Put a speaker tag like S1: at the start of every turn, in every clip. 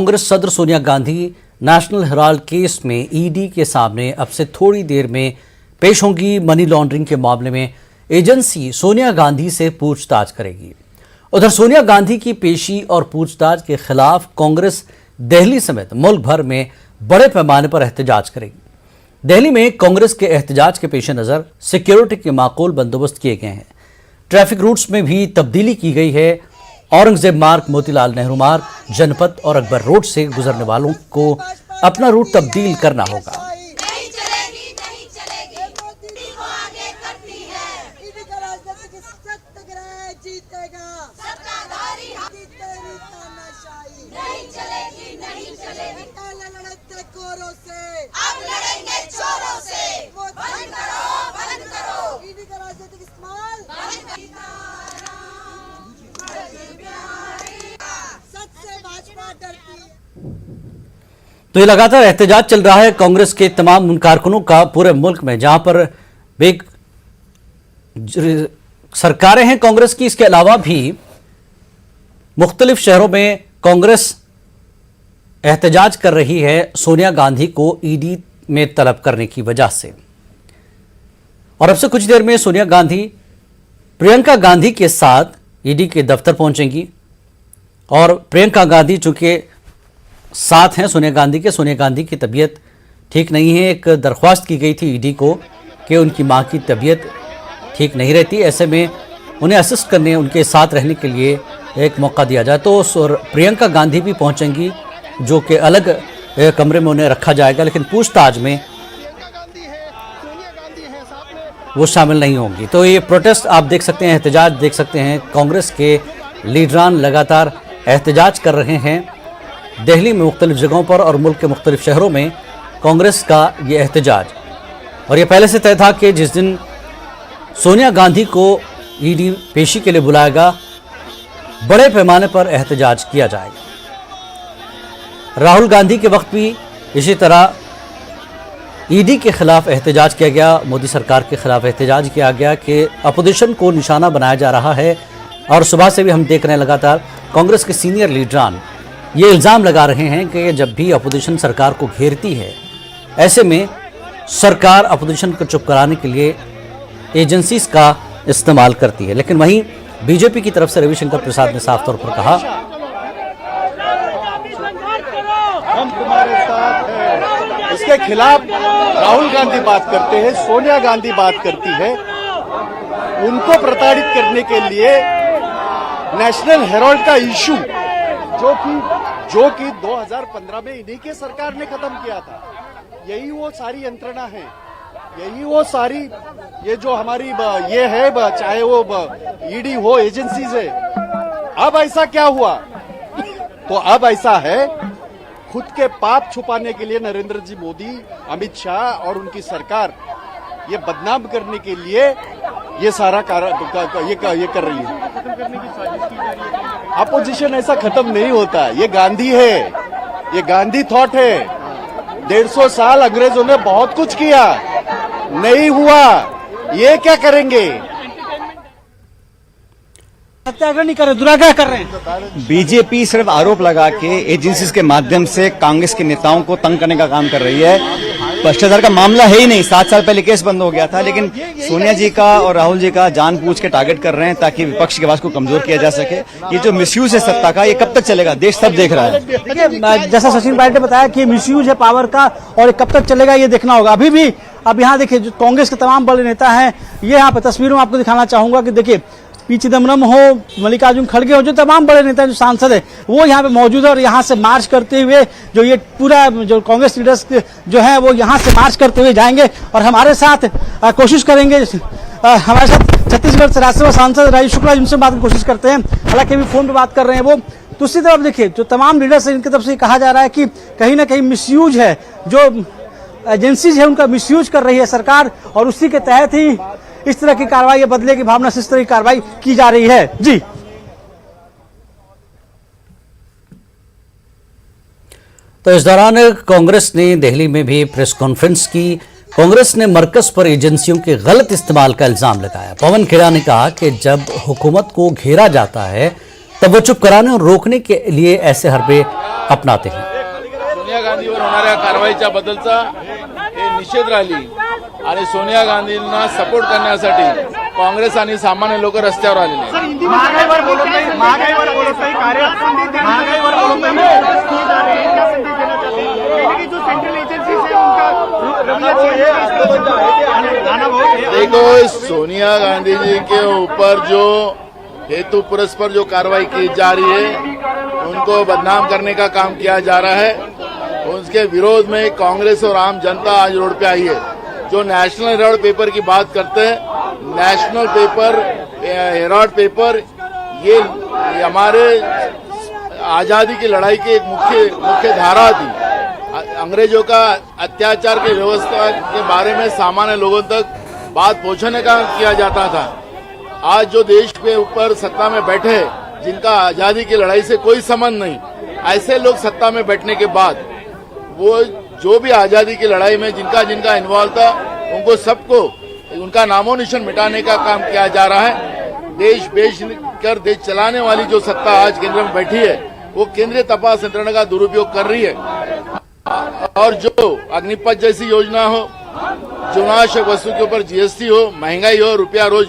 S1: कांग्रेस सदर Sonia Gandhi national Herald case में ED के सामने अब से थोड़ी देर में पेश होंगी। मनी लॉन्ड्रिंग के मामले में एजेंसी सोनिया गांधी से पूछताछ करेगी। उधर सोनिया गांधी की पेशी और पूछताछ के खिलाफ कांग्रेस दिल्ली समेत मुल्क भर में बड़े पैमाने पर एहतजाज करेगी। दिल्ली में कांग्रेस के एहतजाज के पेश नज़र सिक्योरिटी के माकूल बंदोबस्त किए गए हैं। ट्रैफिक रूट्स में भी तब्दीली की गई है। औरंगजेब मार्ग, मोतीलाल नेहरू मार्ग, जनपथ और अकबर रोड से गुजरने वालों को अपना रूट तब्दील करना होगा। तो ये लगातार एहतजाज चल रहा है कांग्रेस के तमाम उन कारकुनों का पूरे मुल्क में, जहां पर एक सरकारें हैं कांग्रेस की। इसके अलावा भी मुख्तलिफ शहरों में कांग्रेस एहतजाज कर रही है सोनिया गांधी को ईडी में तलब करने की वजह से। और अब से कुछ देर में सोनिया गांधी प्रियंका गांधी के साथ ईडी के दफ्तर पहुंचेंगी। और प्रियंका गांधी चूंकि साथ हैं सोनिया गांधी की तबीयत ठीक नहीं है। एक दरख्वास्त की गई थी ईडी को कि उनकी मां की तबीयत ठीक नहीं रहती, ऐसे में उन्हें असिस्ट करने, उनके साथ रहने के लिए एक मौका दिया जाए। तो प्रियंका गांधी भी पहुंचेंगी, जो कि अलग कमरे में उन्हें रखा जाएगा, लेकिन पूछताछ में वो शामिल नहीं होंगी। तो ये प्रोटेस्ट आप देख सकते हैं, एहतजाज देख सकते हैं। कांग्रेस के लीडरान लगातार एहतजाज कर रहे हैं दिल्ली में मुख्तलिफ जगहों पर और मुल्क के मुख्तलिफ शहरों में कांग्रेस का ये एहतजाज। और ये पहले से तय था कि जिस दिन सोनिया गांधी को ईडी पेशी के लिए बुलाएगा, बड़े पैमाने पर एहतजाज किया जाएगा। राहुल गांधी के वक्त भी इसी तरह ईडी के खिलाफ एहतजाज किया गया, मोदी सरकार के खिलाफ एहतजाज किया गया कि अपोजिशन को निशाना बनाया जा रहा है। और सुबह से भी हम देख रहे हैं लगातार कांग्रेस के सीनियर लीडरान ये इल्ज़ाम लगा रहे हैं कि जब भी अपोजिशन सरकार को घेरती है, ऐसे में सरकार अपोजिशन को चुप कराने के लिए एजेंसीज का इस्तेमाल करती है। लेकिन वहीं बीजेपी की तरफ से रविशंकर प्रसाद ने साफ तौर पर कहा,
S2: हम तुम्हारे साथ हैं। इसके खिलाफ राहुल गांधी बात करते हैं, सोनिया गांधी बात करती है। उनको प्रताड़ित करने के लिए नेशनल हेराल्ड का इशू जो कि 2015 में इन्हीं के सरकार ने खत्म किया था, यही वो सारी यंत्रणा है, यही वो सारी ये जो हमारी ये है, चाहे वो ईडी हो, एजेंसीज है। अब ऐसा क्या हुआ? तो अब ऐसा है, खुद के पाप छुपाने के लिए नरेंद्र जी मोदी, अमित शाह और उनकी सरकार ये बदनाम करने के लिए ये सारा ये कर रही है। अपोजिशन ऐसा खत्म नहीं होता, ये गांधी है, ये गांधी थॉट है। 150 साल अंग्रेजों ने बहुत कुछ किया, नहीं हुआ, ये क्या करेंगे?
S3: सत्याग्रह नहीं कर रहे, दुराग्रह कर रहे हैं।
S4: बीजेपी सिर्फ आरोप लगा के एजेंसीज के माध्यम से कांग्रेस के नेताओं को तंग करने का काम कर रही है। भ्रष्टाचार का मामला है ही नहीं, 7 साल पहले केस बंद हो गया था, लेकिन सोनिया जी का और राहुल जी का जानबूझ के टारगेट कर रहे हैं ताकि विपक्ष की आवाज को कमजोर किया जा सके। ये जो मिसयूज है सत्ता का, ये कब तक चलेगा? देश सब देख रहा है।
S3: देखिए, जैसा सचिन पायलट ने बताया कि मिसयूज है पावर का, और ये कब तक चलेगा ये देखना होगा। अभी भी अब यहाँ देखिए, जो कांग्रेस के तमाम बड़े नेता हैं, ये यहाँ पे तस्वीरों में आपको दिखाना चाहूंगा कि देखिए, पी चिदम्बरम हो, मल्लिकार्जुन खड़गे हो, जो तमाम बड़े नेता, जो सांसद है, वो यहाँ पे मौजूद है। और यहाँ से मार्च करते हुए जो ये पूरा जो कांग्रेस लीडर्स जो है वो यहाँ से मार्च करते हुए जाएंगे और हमारे साथ कोशिश करेंगे। हमारे साथ छत्तीसगढ़ से राज्यसभा सांसद राजीव शुक्ला, जिनसे बात की कोशिश करते हैं, हालांकि अभी फोन पर बात कर रहे हैं वो। दूसरी तरफ देखिए, जो तमाम लीडर्स है, इनकी तरफ से कहा जा रहा है कि कहीं ना कहीं मिसयूज है, जो एजेंसीज है उनका मिसयूज कर रही है सरकार, और उसी के तहत ही इस तरह की कार्रवाई, बदले की भावना से इस तरह की कार्रवाई की जा रही है। जी,
S1: तो इस दौरान कांग्रेस ने दिल्ली में भी प्रेस कॉन्फ्रेंस की। कांग्रेस ने मरकज पर एजेंसियों के गलत इस्तेमाल का इल्जाम लगाया। पवन खेड़ा ने कहा कि जब हुकूमत को घेरा जाता है तब वो चुप कराने और रोकने के लिए ऐसे हरबे अपनाते हैं।
S5: सोनिया गांधीवर होणाऱ्या कारवाईच्या बद्दलचा हे निषेध रॅली आणि सोनिया गांधींना सपोर्ट करण्यासाठी काँग्रेस आणि सामान्य लोक रस्त्यावर आलेले आहेत।
S2: महागाईवर बोलत नाही, महागाईवर बोलत नाही, महागाईवर बोलत नाही, जो सेंट्रल एजेंसीज है उनका
S5: देखो, सोनिया गांधी जी के ऊपर जो हेतु पुरस्पर जो कार्रवाई की जा रही है, उनको बदनाम करने का काम किया जा रहा है। उसके विरोध में कांग्रेस और आम जनता आज रोड पे आई है। जो नेशनल हेराल्ड पेपर की बात करते हैं, नेशनल पेपर, हेराल्ड पेपर, ये हमारे आजादी की लड़ाई की एक मुख्य धारा थी। अंग्रेजों का अत्याचार की व्यवस्था के बारे में सामान्य लोगों तक बात पहुंचाने का किया जाता था। आज जो देश के ऊपर सत्ता में बैठे, जिनका आजादी की लड़ाई से कोई संबंध नहीं, ऐसे लोग सत्ता में बैठने के बाद वो जो भी आजादी की लड़ाई में जिनका जिनका इन्वॉल्व था, उनको सबको उनका नामो निशान मिटाने का काम किया जा रहा है। देश बेच कर देश चलाने वाली जो सत्ता आज केंद्र में बैठी है, वो केंद्रीय तपास यंत्रणा का दुरुपयोग कर रही है। और जो अग्निपथ जैसी योजना हो, जीवनावश्यक वस्तु के ऊपर जीएसटी हो, महंगाई हो, रुपया रोज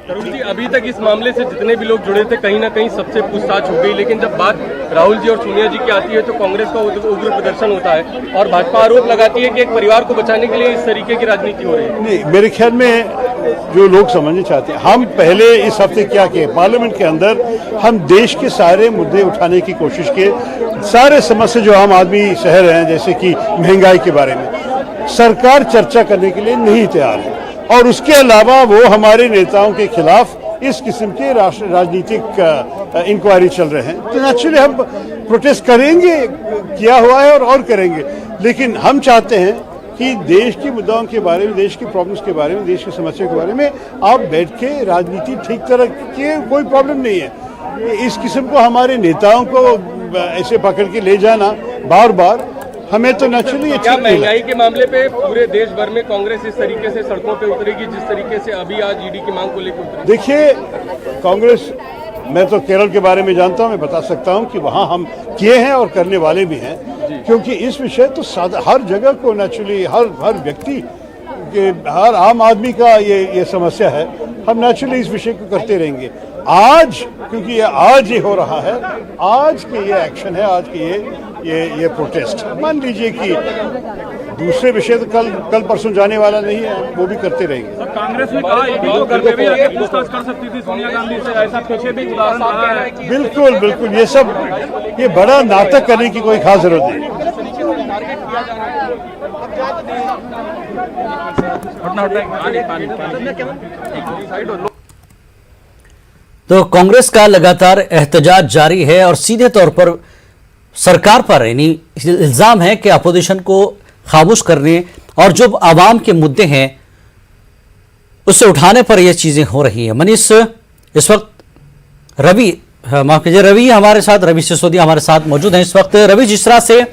S6: तरुण जी, अभी तक इस मामले से जितने भी लोग जुड़े थे, कहीं ना कहीं सबसे पूछताछ हो गई, लेकिन जब बात राहुल जी और सोनिया जी की आती है तो कांग्रेस का उग्र प्रदर्शन होता है और भाजपा आरोप लगाती है कि एक परिवार को बचाने के लिए इस तरीके की राजनीति हो रही है।
S7: नहीं, मेरे ख्याल में जो लोग समझना चाहते हैं, हम पहले इस हफ्ते क्या किए, पार्लियामेंट के अंदर हम देश के सारे मुद्दे उठाने की कोशिश किए। सारे समस्या जो आम आदमी सह रहे हैं, जैसे कि महंगाई के बारे में, सरकार चर्चा करने के लिए नहीं तैयार है। और उसके अलावा वो हमारे नेताओं के खिलाफ इस किस्म के राजनीतिक इंक्वायरी चल रहे हैं, तो नेचुरली हम प्रोटेस्ट करेंगे, किया हुआ है और करेंगे। लेकिन हम चाहते हैं कि देश के मुद्दाओं के बारे में, देश की प्रॉब्लम्स के बारे में, देश की समस्या के बारे में आप बैठ के राजनीति ठीक तरह की, कोई प्रॉब्लम नहीं है। इस किस्म को हमारे नेताओं को ऐसे पकड़ के ले जाना बार बार, हमें तो नेचुरली
S6: क्या महंगाई के मामले पे पूरे देश भर में कांग्रेस इस तरीके से सड़कों पे उतरेगी जिस तरीके से अभी आज ईडी की मांग को लेकर उतरी?
S7: देखिए, कांग्रेस, मैं तो केरल के बारे में जानता हूं, मैं बता सकता हूं कि वहां हम किए हैं और करने वाले भी हैं, क्योंकि इस विषय तो हर जगह को नेचुरली हर व्यक्ति के, हर आम आदमी का ये समस्या है। हम नेचुरली इस विषय को करते रहेंगे। आज क्योंकि ये आज ही हो रहा है, आज के ये एक्शन है, आज के ये प्रोटेस्ट, मान लीजिए कि दूसरे विषय तो कल परसों जाने वाला नहीं है, वो भी करते रहेंगे।
S6: कांग्रेस ने कहा घर पे भी पूछताछ कर सकती थी सोनिया गांधी से, ऐसा पीछे भी उदाहरण रहा है।
S7: बिल्कुल बिल्कुल, ये बड़ा नाटक करने की कोई खास जरूरत नहीं।
S1: तो कांग्रेस का लगातार एहतजाज जारी है और सीधे तौर पर सरकार पर यानी इल्जाम है कि अपोजिशन को खामोश करने और जो आवाम के मुद्दे हैं उससे उठाने पर यह चीजें हो रही है। मनीष, इस वक्त रवि, माफ कीजिए, रवि हमारे साथ, रवि सिसोदिया हमारे साथ मौजूद हैं इस वक्त। रवि, जिस तरह से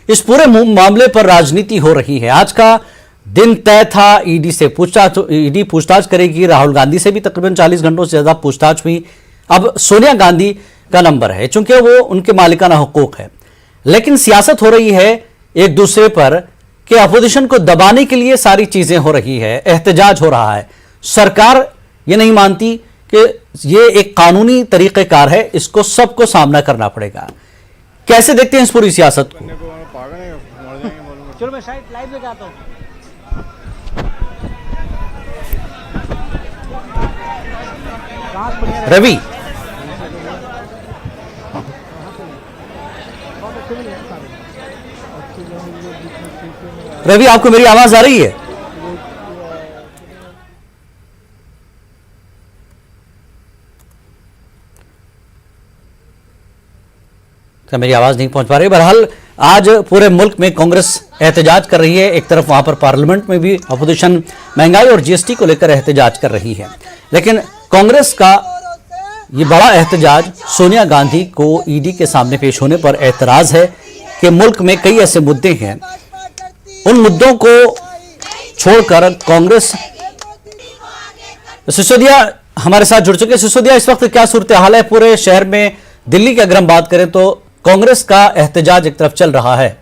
S1: इस पूरे मामले पर राजनीति हो रही है, आज का दिन तय था, ईडी से ईडी पूछताछ करेगी, राहुल गांधी से भी तकरीबन 40 घंटों से ज्यादा पूछताछ हुई। अब सोनिया गांधी का नंबर है, चूंकि वो उनके मालिकाना हुकूक है, लेकिन सियासत हो रही है एक दूसरे पर कि अपोजिशन को दबाने के लिए सारी चीजें हो रही है, एहतजाज हो रहा है। सरकार ये नहीं मानती कि ये एक कानूनी तरीक़ेकार है, इसको सबको सामना करना पड़ेगा। कैसे देखते हैं इस पूरी सियासत को?
S3: चलो मैं साइड लाइव लेके आता हूं।
S1: रवि, रवि आपको मेरी आवाज आ रही है? क्या मेरी आवाज नहीं पहुंच पा रही? बहरहाल आज पूरे मुल्क में कांग्रेस एहतजाज कर रही है। एक तरफ वहां पर पार्लियामेंट में भी अपोजिशन महंगाई और जीएसटी को लेकर एहतजाज कर रही है, लेकिन कांग्रेस का ये बड़ा एहतजाज सोनिया गांधी को ईडी के सामने पेश होने पर एतराज है कि मुल्क में कई ऐसे मुद्दे हैं, उन मुद्दों को छोड़कर कांग्रेस। सिसोदिया हमारे साथ जुड़ चुके। सिसोदिया, इस वक्त क्या सूरत हाल है? पूरे शहर में दिल्ली की अगर हम बात करें तो कांग्रेस का एहतजाज एक तरफ चल रहा है।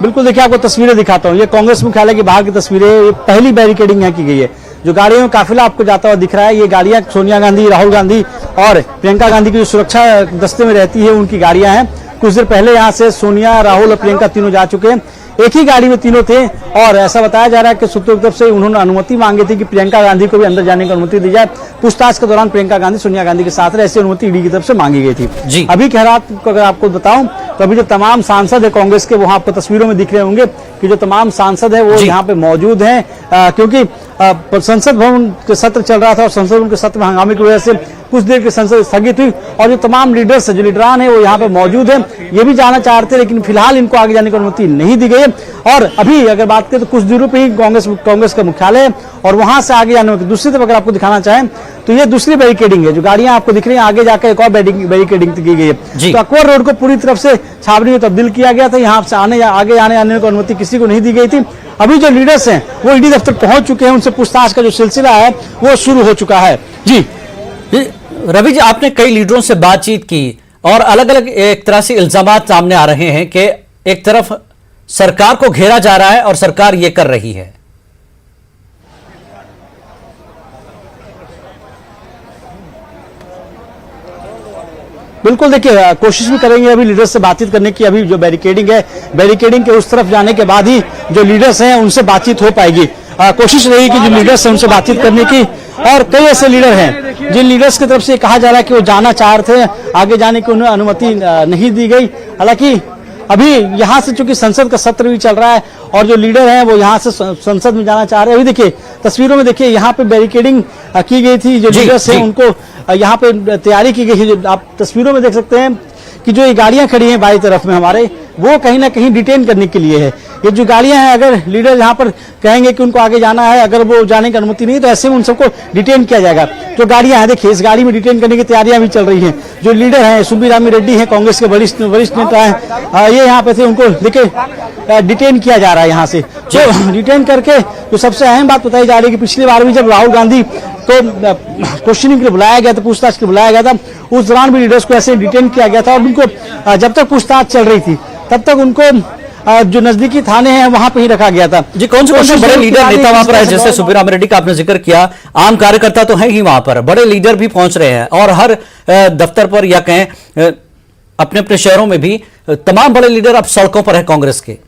S3: बिल्कुल, देखिए आपको तस्वीरें दिखाता हूँ। ये कांग्रेस मुख्यालय के बाहर की तस्वीरें, ये पहली बैरिकेडिंग यहाँ की गई है। जो गाड़ियों में काफिला आपको जाता हुआ दिख रहा है, ये गाड़ियां सोनिया गांधी, राहुल गांधी और प्रियंका गांधी की जो सुरक्षा दस्ते में रहती है उनकी गाड़ियां हैं। कुछ देर पहले यहाँ से सोनिया, राहुल और प्रियंका तीनों जा चुके हैं। एक ही गाड़ी में तीनों थे और ऐसा बताया जा रहा है कि सूत्रों की तरफ से उन्होंने अनुमति मांगी थी कि प्रियंका गांधी को भी अंदर जाने की अनुमति दी जाए। पूछताछ के दौरान प्रियंका गांधी सोनिया गांधी के साथ रहे, ऐसी अनुमति ईडी की तरफ से मांगी गई थी। अभी के हालात को अगर आपको बताऊं तो अभी जो तमाम सांसद है कांग्रेस के, वो आपको तस्वीरों में दिख रहे होंगे कि जो तमाम सांसद है वो यहाँ पे मौजूद हैं, क्योंकि संसद भवन के सत्र चल रहा था और संसद भवन के सत्र में हंगामे की वजह से कुछ देर के संसद स्थगित हुई और जो तमाम लीडर्स है, जो लीडरान है, वो यहाँ पे मौजूद हैं। ये भी जाना चाहते हैं लेकिन फिलहाल इनको आगे जाने की अनुमति नहीं दी गई है। और अभी अगर बात करें तो कुछ दूरी पे ही कांग्रेस का मुख्यालय है और वहां से आगे जाने की दूसरी तरफ अगर आपको दिखाना चाहें तो ये दूसरी बैरिकेडिंग है। जो गाड़ियां आपको दिख रही हैं, आगे जाकर एक और बैरिकेडिंग की गई है। तो अकबर रोड को पूरी तरफ से छावनी में तब्दील किया गया था। यहाँ से आगे आने की अनुमति किसी को नहीं दी गई थी। अभी जो लीडर्स हैं वो ईडी दफ्तर पहुंच चुके हैं, उनसे पूछताछ का जो सिलसिला है वो शुरू हो चुका है। जी
S1: रवि जी, आपने कई लीडरों से बातचीत की और अलग अलग एक तरह से इल्जामात सामने आ रहे हैं कि एक तरफ सरकार को घेरा जा रहा है और सरकार ये कर रही है।
S3: बिल्कुल, देखिए कोशिश भी करेंगे अभी लीडर्स से बातचीत करने की। अभी जो बैरिकेडिंग है, बैरिकेडिंग के उस तरफ जाने के बाद ही जो लीडर्स हैं उनसे बातचीत हो पाएगी। कोशिश रहेगी कि जो लीडर्स हैं उनसे बातचीत करने की। और कई ऐसे लीडर हैं जिन लीडर्स की तरफ से कहा जा रहा है कि वो जाना चाह रहे थे, आगे जाने की उन्हें अनुमति नहीं दी गई। हालांकि अभी यहाँ से चूंकि संसद का सत्र भी चल रहा है और जो लीडर हैं वो यहाँ से संसद में जाना चाह रहे हैं। अभी देखिए तस्वीरों में देखिए यहाँ पे बैरिकेडिंग की गई थी। जो लीडर्स हैं उनको यहाँ पे तैयारी की गई है। जो आप तस्वीरों में देख सकते हैं कि जो ये गाड़ियां खड़ी हैं बाई तरफ में हमारे, वो कहीं ना कहीं डिटेन करने के लिए है। ये जो गाड़ियां हैं, अगर लीडर यहाँ पर कहेंगे कि उनको आगे जाना है, अगर वो जाने की अनुमति नहीं तो ऐसे में उन सबको डिटेन किया जाएगा। जो गाड़ियां हैं देखिए, इस गाड़ी में डिटेन करने की तैयारियां भी चल रही हैं। जो लीडर हैं, सुब्बीरामी रेड्डी हैं, कांग्रेस के वरिष्ठ नेता हैं, ये यहाँ पे थे, उनको देखिए डिटेन किया जा रहा है यहाँ से। तो डिटेन करके जो सबसे अहम बात बताई जा रही है कि पिछली बार भी जब राहुल गांधी को क्वेश्चनिंग के लिए बुलाया गया था, पूछताछ के लिए बुलाया गया था, उस दौरान भी लीडर्स को ऐसे डिटेन किया गया था और उनको जब तक पूछताछ चल रही थी तब तक उनको जो नजदीकी थाने हैं वहां पे ही रखा गया था।
S1: जी, कौन से बड़े लीडर नेता वहां पर है? जैसे सुब्बीरामी रेड्डी का आपने जिक्र किया, आम कार्यकर्ता तो है ही वहां पर, बड़े लीडर भी पहुंच रहे हैं और हर दफ्तर पर या कहें अपने अपने शहरों में भी तमाम बड़े लीडर अब सड़कों पर है कांग्रेस के।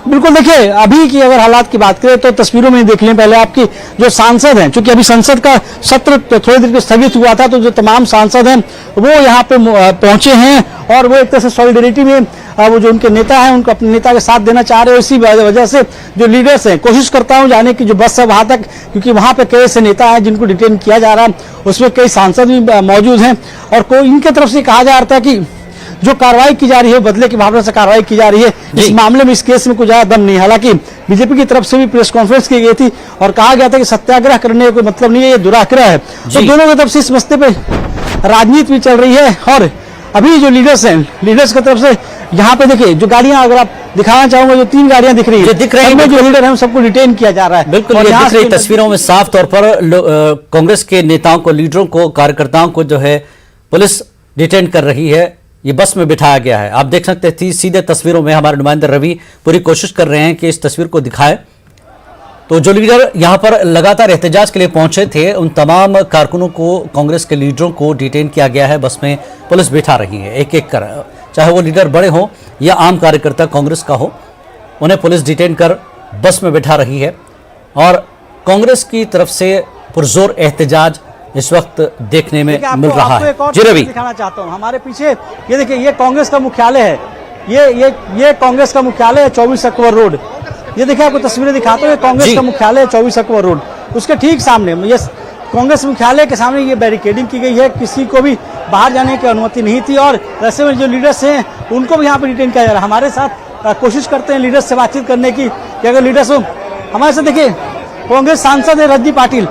S3: बिल्कुल, देखिए अभी की अगर हालात की बात करें तो तस्वीरों में देख लें पहले आपकी जो सांसद हैं, क्योंकि अभी संसद का सत्र थोड़ी देर के स्थगित हुआ था, तो जो तमाम सांसद हैं वो यहाँ पे पहुंचे हैं और वो एक तरह से सॉलिडेरिटी में वो जो उनके नेता हैं उनको अपने नेता के साथ देना चाह रहे हो। इसी वजह से जो लीडर्स हैं, कोशिश करता हूँ जाने की जो बस है वहां तक, क्योंकि वहां पे कई ऐसे नेता हैं जिनको डिटेन किया जा रहा है, उसमें कई सांसद भी मौजूद हैं और कोई इनके तरफ से कहा जा रहा था कि जो कार्रवाई की जा रही है बदले की भावना से कार्रवाई की जा रही है। इस मामले में, इस केस में कुछ ज्यादा दम नहीं। हालांकि बीजेपी की तरफ से भी प्रेस कॉन्फ्रेंस की गई थी और कहा गया था कि सत्याग्रह करने का कोई मतलब नहीं है, ये दुराग्रह है। तो दोनों की तरफ से इस मसले पे राजनीति भी चल रही है और अभी जो लीडर्स हैं, लीडर्स की तरफ से यहाँ पे देखिए जो गाड़ियां, अगर आप दिखाना चाहूंगा, जो 3 गाड़ियां दिख रही है, जो लीडर है सबको डिटेन किया जा रहा है।
S1: बिल्कुल, ये दिख रही तस्वीरों में साफ तौर पर कांग्रेस के नेताओं को, लीडरों को, कार्यकर्ताओं को जो है पुलिस डिटेन कर रही है। ये बस में बिठाया गया है। आप देख सकते थे सीधे तस्वीरों में हमारे नुमाइंदे रवि पूरी कोशिश कर रहे हैं कि इस तस्वीर को दिखाए। तो जो लीडर यहां पर लगातार एहतजाज के लिए पहुंचे थे, उन तमाम कारकुनों को, कांग्रेस के लीडरों को डिटेन किया गया है। बस में पुलिस बिठा रही है एक एक कर, चाहे वो लीडर बड़े हो या आम कार्यकर्ता कांग्रेस का हो, उन्हें पुलिस डिटेन कर बस में बिठा रही है। और कांग्रेस की तरफ से पुरजोर एहतजाज इस वक्त देखने में मिल रहा है। जी रवि,
S3: दिखाना चाहता हूँ हमारे पीछे, ये देखिए ये कांग्रेस का मुख्यालय है, ये कांग्रेस का मुख्यालय है 24 अक्टूबर रोड। ये देखिए आपको तस्वीरें दिखाता हूँ, ये कांग्रेस का मुख्यालय है 24 अक्टूबर रोड। उसके ठीक सामने, ये कांग्रेस मुख्यालय के सामने ये बैरिकेडिंग की गई है। किसी को भी बाहर जाने की अनुमति नहीं थी और ऐसे में जो लीडर्स हैं उनको भी यहाँ पे डिटेन किया जा रहा है। हमारे साथ कोशिश करते हैं लीडर्स से बातचीत करने की कि अगर लीडर्स हमारे साथ, देखिए कांग्रेस सांसद है रजनी पाटिल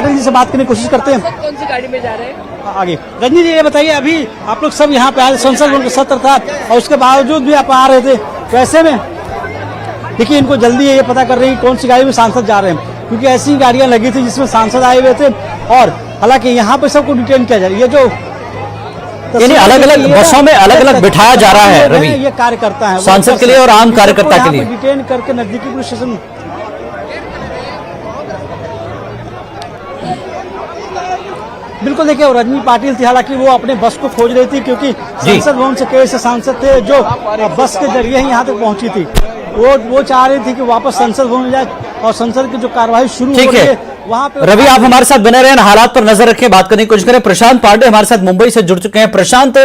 S3: जी से बात करने की कोशिश करते हैं।
S8: कौन सी गाड़ी में जा रहे हैं?
S3: आगे रजनी जी ये बताइए, अभी आप लोग सब यहाँ पे आए, संसद भवन का सत्र था और उसके बावजूद भी आप आ रहे थे, कैसे में? देखिए इनको जल्दी ये पता कर रही है कौन सी गाड़ी में सांसद जा रहे हैं, क्योंकि ऐसी गाड़ियां लगी थी जिसमें सांसद आए हुए थे और हालांकि यहाँ पे सबको डिटेन किया जा रहा है। ये जो
S1: यानी अलग-अलग बसों में अलग-अलग बिठाया जा रहा है रवि,
S3: ये कार्यकर्ता है
S1: सांसद के लिए और आम कार्यकर्ता के लिए
S3: डिटेन करके नजदीकी पुलिस स्टेशन। बिल्कुल देखिए रजनी पाटिल थी, हालांकि वो अपने बस को खोज रही थी क्योंकि संसद भवन से कई से सांसद थे जो बस के जरिए ही यहाँ तक पहुंची थी। वो चाह रही थी कि वापस संसद भवन जाए और संसद की जो कार्यवाही शुरू हो रही है वहां पे।
S1: रवि आप हमारे साथ बने रहें, हालात पर नजर रखें, बात करने की कोशिश करें। प्रशांत पांडे हमारे साथ मुंबई से जुड़ चुके हैं। प्रशांत,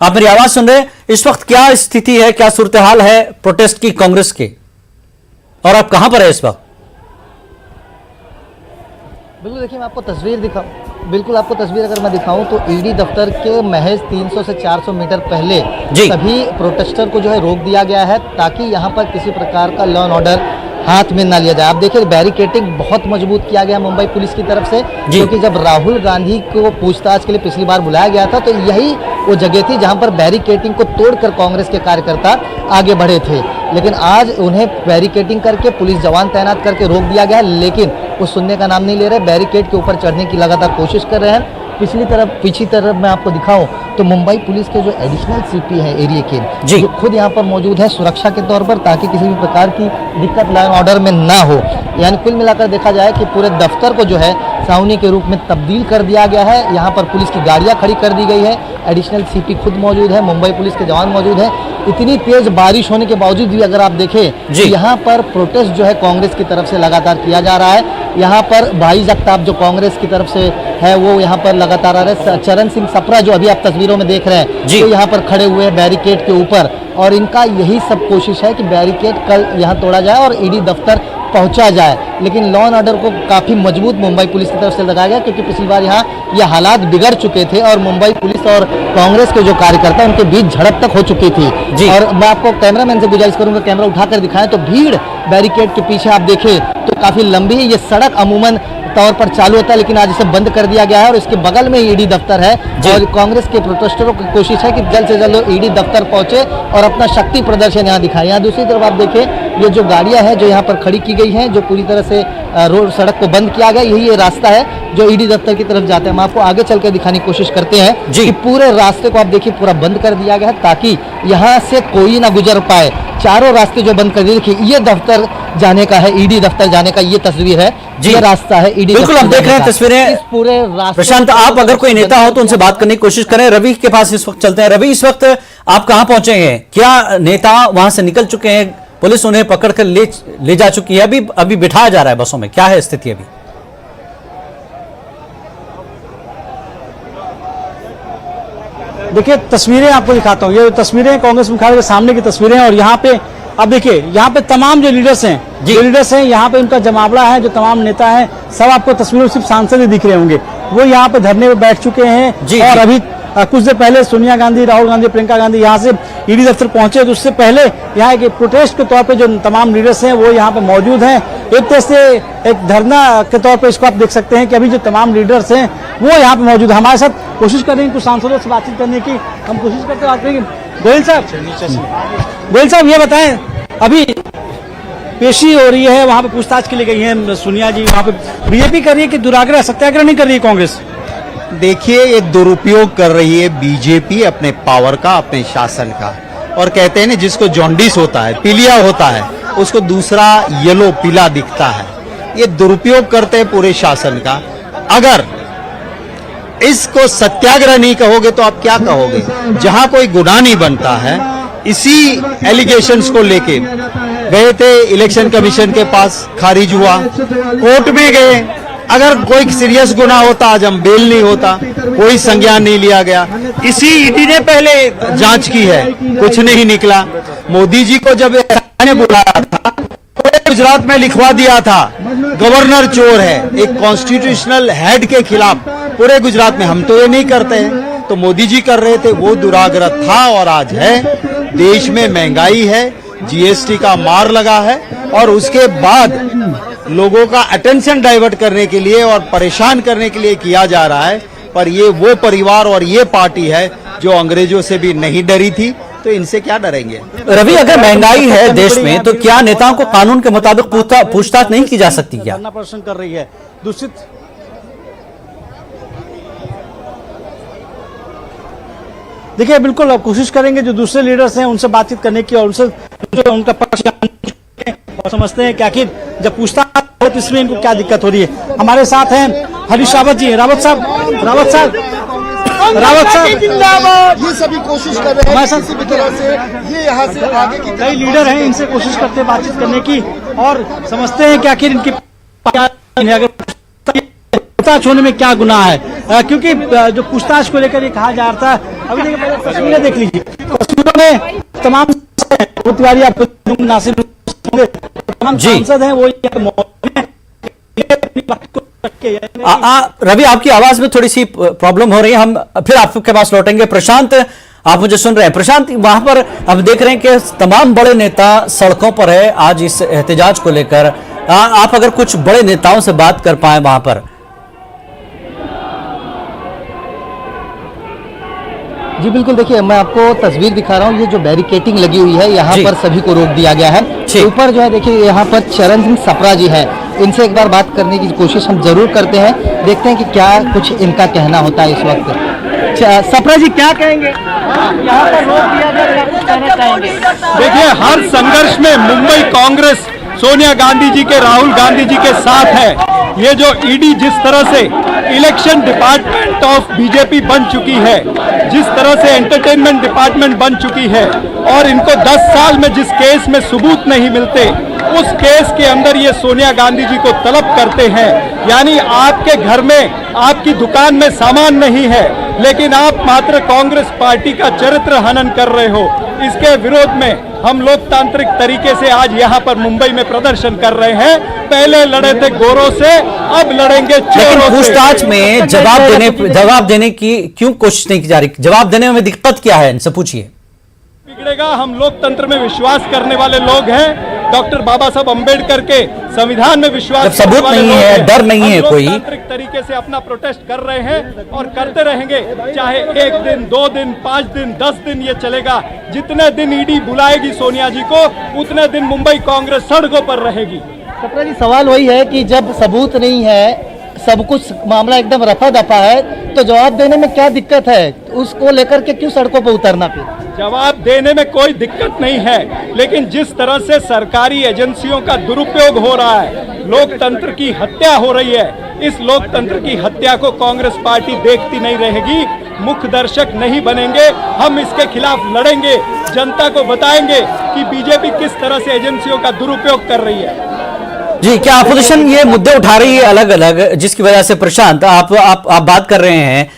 S1: आप मेरी आवाज सुन रहे हैं? इस वक्त क्या स्थिति है, क्या सूरत हाल है प्रोटेस्ट की कांग्रेस के, और आप कहां पर है इस वक्त?
S9: बिल्कुल देखिए, मैं आपको तस्वीर अगर मैं दिखाऊं तो ईडी दफ्तर के महज 300 से 400 मीटर पहले सभी प्रोटेस्टर को जो है रोक दिया गया है ताकि यहां पर किसी प्रकार का लॉ एंड ऑर्डर हाथ में ना लिया जाए। आप देखिए बैरिकेडिंग बहुत मजबूत किया गया मुंबई पुलिस की तरफ से, क्योंकि जब राहुल गांधी को पूछताछ के लिए पिछली बार बुलाया गया था तो यही वो जगह थी जहां पर बैरिकेडिंग को तोड़कर कांग्रेस के कार्यकर्ता आगे बढ़े थे। लेकिन आज उन्हें बैरिकेडिंग करके पुलिस जवान तैनात करके रोक दिया गया, लेकिन वो सुनने का नाम नहीं ले रहे, बैरिकेड के ऊपर चढ़ने की लगातार कोशिश कर रहे हैं। पीछे तरफ मैं आपको दिखाऊं तो मुंबई पुलिस के जो एडिशनल सीपी हैं एरिया के, जो खुद यहाँ पर मौजूद है सुरक्षा के तौर पर, ताकि किसी भी प्रकार की दिक्कत लॉ एंड ऑर्डर में ना हो। यानी कुल मिलाकर देखा जाए कि पूरे दफ्तर को जो है छावनी के रूप में तब्दील कर दिया गया है। यहाँ पर पुलिस की गाड़ियाँ खड़ी कर दी गई है, एडिशनल सीपी खुद मौजूद है, मुंबई पुलिस के जवान मौजूद है। इतनी तेज बारिश होने के बावजूद भी अगर आप देखें तो यहाँ पर प्रोटेस्ट जो है कांग्रेस की तरफ से लगातार किया जा रहा है। यहाँ पर भाई जगताप जो कांग्रेस की तरफ से है वो यहाँ पर लगातार आ रहे हैं। चरण सिंह सप्रा जो अभी आप तस्वीरों में देख रहे हैं तो यहाँ पर खड़े हुए हैं बैरिकेड के ऊपर, और इनका यही सब कोशिश है कि बैरिकेड कल यहाँ तोड़ा जाए और ईडी दफ्तर पहुंचा जाए। लेकिन लॉ एंड ऑर्डर को काफी मजबूत मुंबई पुलिस की तरफ से लगाया गया, क्योंकि पिछली बार यहाँ ये हालात बिगड़ चुके थे और मुंबई पुलिस और कांग्रेस के जो कार्यकर्ता उनके बीच झड़प तक हो चुकी थी। और मैं आपको कैमरामैन से गुजारिश करूंगा कैमरा उठाकर दिखाएं तो भीड़ बैरिकेड के पीछे आप देखें तो काफी लंबी है। ये सड़क अमूमन तौर पर चालू होता है लेकिन आज इसे बंद कर दिया गया है और इसके बगल में ईडी दफ्तर है और कांग्रेस के प्रोटेस्टरों की कोशिश है कि जल्द से जल्द ईडी दफ्तर पहुंचे और अपना शक्ति प्रदर्शन यहाँ दिखाए। यहाँ दूसरी तरफ आप देखें ये जो गाड़ियां हैं जो यहाँ पर खड़ी की गई हैं, जो पूरी तरह से रोड सड़क को बंद किया गया, यही ये रास्ता है जो ईडी दफ्तर की तरफ जाता है। हम आपको आगे चल के दिखाने की कोशिश करते हैं कि पूरे रास्ते को आप देखिए पूरा बंद कर दिया गया है ताकि यहाँ से कोई ना गुजर पाए। चारों रास्ते जो बंद कर दिए, देखिए ये दफ्तर जाने का है, ईडी दफ्तर जाने का ये तस्वीर है, ये रास्ता है ईडी।
S1: बिल्कुल हम देख रहे हैं तस्वीरें।
S9: इस पूरे रास्ते
S1: प्रशांत, आप अगर कोई नेता हो तो उनसे बात करने की कोशिश करें। रवि के पास इस वक्त चलते हैं। रवि, इस वक्त आप कहां पहुंचे हैं? क्या नेता वहां से निकल चुके हैं? पुलिस उन्हें पकड़कर ले जा चुकी है? अभी बिठाया जा रहा है बसों में? क्या है स्थिति अभी?
S3: देखिए तस्वीरें आपको दिखाता हूँ, ये तस्वीरें कांग्रेस मुख्यालय के सामने की तस्वीरें, और यहाँ पे अब देखिए यहाँ पे तमाम जो लीडर्स हैं यहाँ पे उनका जमावड़ा है, जो तमाम नेता हैं सब आपको तस्वीरों सिर्फ सांसद ही दिख रहे होंगे, वो यहाँ पे धरने पे बैठ चुके हैं। और अभी कुछ देर पहले सोनिया गांधी, राहुल गांधी, प्रियंका गांधी यहाँ से ईडी दफ्तर पहुंचे, तो उससे पहले यहाँ एक प्रोटेस्ट के तौर पे जो तमाम लीडर्स हैं वो यहाँ पे मौजूद हैं। एक तरह से एक धरना के तौर पे इसको आप देख सकते हैं कि अभी जो तमाम लीडर्स हैं वो यहाँ पे मौजूद है। हमारे साथ कोशिश कर रहे हैं कुछ सांसदों से बातचीत करने की, हम कोशिश करते हैं बात करेंगे। गोयल साहब ये बताएं, अभी पेशी हो रही है, वहां पे पूछताछ के लिए गई है सोनिया जी, वहां पे बीजेपी कर रही है कि दुराग्रह सत्याग्रह नहीं कर रही है कांग्रेस?
S4: देखिए ये दुरुपयोग कर रही है बीजेपी अपने पावर का, अपने शासन का, और कहते हैं ना जिसको जॉन्डिस होता है, पीलिया होता है, उसको दूसरा येलो पीला दिखता है। ये दुरुपयोग करते हैं पूरे शासन का। अगर इसको सत्याग्रह नहीं कहोगे तो आप क्या कहोगे? जहां कोई गुनाह नहीं बनता है, इसी एलिगेशंस को लेके गए थे इलेक्शन कमीशन के पास, खारिज हुआ, कोर्ट में गए। अगर कोई सीरियस गुनाह होता आज हम बेल नहीं होता, कोई संज्ञान नहीं लिया गया। इसी ईडी ने पहले जांच की है, कुछ नहीं निकला। मोदी जी को जब ने बुलाया था गुजरात में लिखवा दिया था गवर्नर चोर है, एक कॉन्स्टिट्यूशनल हेड के खिलाफ पूरे गुजरात में। हम तो ये नहीं करते हैं, तो मोदी जी कर रहे थे, वो दुराग्रह था और आज है। देश में महंगाई है, जीएसटी का मार लगा है, और उसके बाद लोगों का अटेंशन डाइवर्ट करने के लिए और परेशान करने के लिए किया जा रहा है। पर ये वो परिवार और ये पार्टी है जो अंग्रेजों से भी नहीं डरी थी, तो इनसे क्या डरेंगे।
S1: रवि, अगर महंगाई है देश में तो क्या नेताओं को कानून के मुताबिक पूछताछ नहीं की जा सकती क्या?
S3: धरना प्रदर्शन कर रही है दूषित। देखिए, बिल्कुल अब कोशिश करेंगे जो दूसरे लीडर्स हैं उनसे बातचीत करने की और उनसे उनका पक्ष और समझते हैं कि आखिर जब पूछताछ हो तो इसमें इनको क्या दिक्कत हो रही है। हमारे साथ हैं हरीश रावत जी। रावत साहब
S2: ये सभी कोशिश कर रहे हैं किसी भी तरह से ये यहाँ से आगे की
S3: कई लीडर हैं, इनसे कोशिश करते हैं बातचीत करने की और समझते हैं कि आखिर इनकी अगर पूछताछ होने में क्या गुनाह है, क्योंकि जो पूछताछ को लेकर ये कहा जा रहा था। अभी देखिए, पहले तस्वीरें देख लीजिए। तस्वीरों में तमाम तिवारी आपको नासिर तमाम सांसद हैं वो
S1: रवि, आपकी आवाज में थोड़ी सी प्रॉब्लम हो रही है, हम फिर आपके पास लौटेंगे। प्रशांत, आप मुझे सुन रहे हैं? प्रशांत, वहां पर हम देख रहे हैं कि तमाम बड़े नेता सड़कों पर है आज इस एहतजाज को लेकर। आप अगर कुछ बड़े नेताओं से बात कर पाए वहां पर।
S9: जी बिल्कुल, देखिए मैं आपको तस्वीर दिखा रहा हूँ। ये जो बैरिकेटिंग लगी हुई है यहाँ पर सभी को रोक दिया गया है। ऊपर जो है देखिए यहाँ पर चरण सिंह सप्रा जी हैं, इनसे एक बार बात करने की कोशिश हम जरूर करते हैं, देखते हैं कि क्या कुछ इनका कहना होता है इस वक्त। सप्रा जी क्या कहेंगे? यहाँ पर रोक दिया गया, कुछ कहना चाहेंगे?
S6: देखिए, हर संघर्ष में मुंबई कांग्रेस सोनिया गांधी जी के, राहुल गांधी जी के साथ है। ये जो ईडी जिस तरह से इलेक्शन डिपार्टमेंट ऑफ बीजेपी बन चुकी है, जिस तरह से एंटरटेनमेंट डिपार्टमेंट बन चुकी है और इनको 10 साल में जिस केस में सबूत नहीं मिलते उस केस के अंदर ये सोनिया गांधी जी को तलब करते हैं। यानी आपके घर में, आपकी दुकान में सामान नहीं है लेकिन आप मात्र कांग्रेस पार्टी का चरित्र हनन कर रहे हो। इसके विरोध में हम लोकतांत्रिक तरीके से आज यहाँ पर मुंबई में प्रदर्शन कर रहे हैं। पहले लड़े थे गोरों से, अब लड़ेंगे चोरों से।
S1: पूछताछ में जवाब देने की क्यों कोशिश नहीं की जा रही? जवाब देने में दिक्कत क्या है, इनसे पूछिए।
S6: बिगड़ेगा, हम लोकतंत्र में विश्वास करने वाले लोग हैं। डॉक्टर बाबा साहब अम्बेडकर के संविधान में विश्वास
S1: जब सबूत नहीं है, डर नहीं है कोई,
S6: लोकतांत्रिक तरीके से अपना प्रोटेस्ट कर रहे हैं और करते रहेंगे, चाहे 1 दिन, 2 दिन, 5 दिन, 10 दिन ये चलेगा। जितने दिन ईडी बुलाएगी सोनिया जी को उतने दिन मुंबई कांग्रेस सड़कों पर रहेगी।
S9: सप्रा जी, सवाल वही है कि जब सबूत नहीं है, सब कुछ मामला एकदम रफा दफा है, तो जवाब देने में क्या दिक्कत है? उसको लेकर के क्यों सड़कों पर उतरना? फिर
S6: जवाब देने में कोई दिक्कत नहीं है, लेकिन जिस तरह से सरकारी एजेंसियों का दुरुपयोग हो रहा है, लोकतंत्र की हत्या हो रही है, इस लोकतंत्र की हत्या को कांग्रेस पार्टी देखती नहीं रहेगी। मुख्य दर्शक नहीं बनेंगे, हम इसके खिलाफ लड़ेंगे, जनता को बताएंगे कि बीजेपी किस तरह से एजेंसियों का दुरुपयोग कर रही है।
S1: जी, क्या अपोजिशन ये मुद्दे उठा रही है अलग अलग, जिसकी वजह से प्रशांत आप बात कर रहे हैं,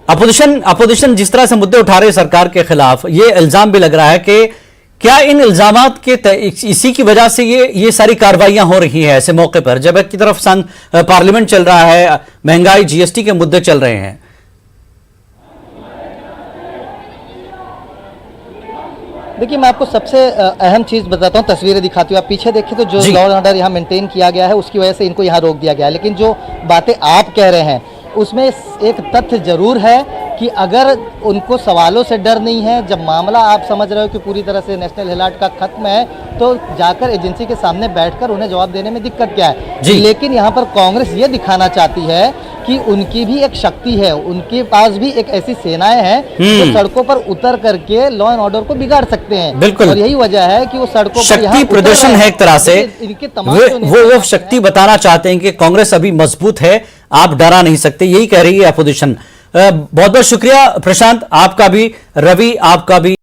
S1: अपोजिशन जिस तरह से मुद्दे उठा रही है सरकार के खिलाफ, ये इल्जाम भी लग रहा है कि क्या इन इल्जामात के इसी की वजह से ये सारी कार्रवाइयां हो रही है ऐसे मौके पर, जब एक की तरफ पार्लियामेंट चल रहा है, महंगाई, जीएसटी के मुद्दे चल रहे हैं।
S9: देखिए, मैं आपको सबसे अहम चीज़ बताता हूँ, तस्वीरें दिखाती हूँ। आप पीछे देखें तो जो लॉ एंड ऑर्डर यहाँ मेंटेन किया गया है उसकी वजह से इनको यहाँ रोक दिया गया है। लेकिन जो बातें आप कह रहे हैं उसमें एक तथ्य जरूर है कि अगर उनको सवालों से डर नहीं है, जब मामला आप समझ रहे हो कि पूरी तरह से नेशनल हिलाट का खत्म है, तो जाकर एजेंसी के सामने बैठकर उन्हें जवाब देने में दिक्कत क्या है? लेकिन यहाँ पर कांग्रेस ये दिखाना चाहती है कि उनकी भी एक शक्ति है, उनके पास भी एक ऐसी सेनाएं हैं जो सड़कों पर उतर करके लॉ एंड ऑर्डर को बिगाड़ सकते हैं।
S1: बिल्कुल,
S9: और यही वजह है कि वो सड़कों पर
S1: शक्ति प्रदर्शन है एक तरह से। वो शक्ति बताना चाहते हैं कि कांग्रेस अभी मजबूत है, आप डरा नहीं सकते, यही कह रही है अपोजिशन। बहुत बहुत शुक्रिया प्रशांत, आपका भी, रवि आपका भी।